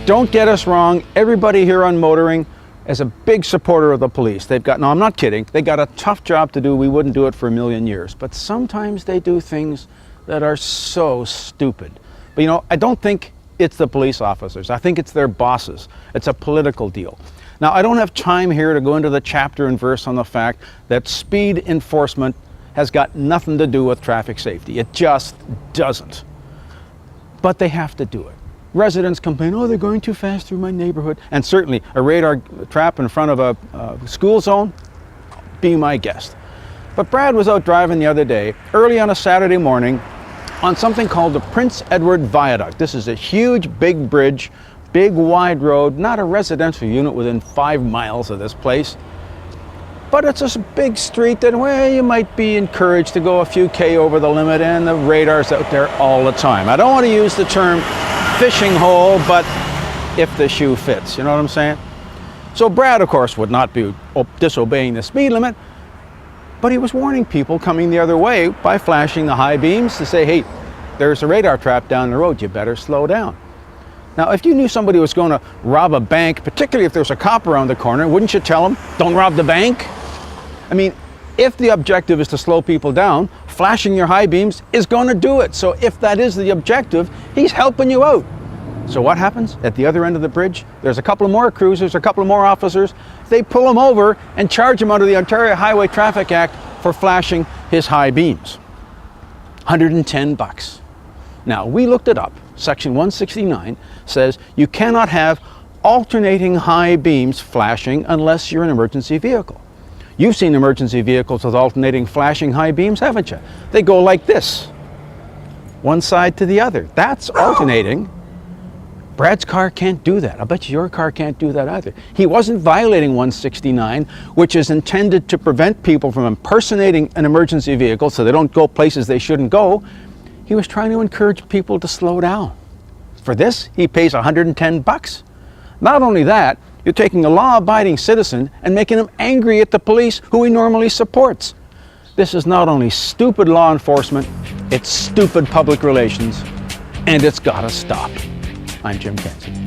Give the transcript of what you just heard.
Don't get us wrong, everybody here on Motoring is a big supporter of the police. No, I'm not kidding, they got a tough job to do. We wouldn't do it for a million years. But sometimes they do things that are so stupid. But you know, I don't think it's the police officers. I think it's their bosses. It's a political deal. Now, I don't have time here to go into the chapter and verse on the fact that speed enforcement has got nothing to do with traffic safety. It just doesn't. But they have to do it. Residents complain, oh, they're going too fast through my neighborhood. And certainly a radar trap in front of a school zone, be my guest. But Brad was out driving the other day, early on a Saturday morning, on something called the Prince Edward Viaduct. This is a huge, big bridge, big, wide road, not a residential unit within 5 miles of this place. But it's a big street that, well, you might be encouraged to go a few K over the limit, and the radar's out there all the time. I don't want to use the term fishing hole, but if the shoe fits, you know what I'm saying? So Brad, of course, would not be disobeying the speed limit, but he was warning people coming the other way by flashing the high beams to say, hey, there's a radar trap down the road, you better slow down. Now, if you knew somebody was going to rob a bank, particularly if there's a cop around the corner, wouldn't you tell them, don't rob the bank? I mean, if the objective is to slow people down, flashing your high beams is going to do it. So if that is the objective, he's helping you out. So what happens? At the other end of the bridge, there's a couple of more cruisers, a couple of more officers. They pull him over and charge him under the Ontario Highway Traffic Act for flashing his high beams. $110. Now, we looked it up. Section 169 says you cannot have alternating high beams flashing unless you're an emergency vehicle. You've seen emergency vehicles with alternating flashing high beams, haven't you? They go like this, one side to the other. That's alternating. Brad's car can't do that. I bet you your car can't do that either. He wasn't violating 169, which is intended to prevent people from impersonating an emergency vehicle so they don't go places they shouldn't go. He was trying to encourage people to slow down. For this, he pays $110. Not only that, you're taking a law-abiding citizen and making him angry at the police who he normally supports. This is not only stupid law enforcement, it's stupid public relations, and it's gotta stop. I'm Jim Kenzie.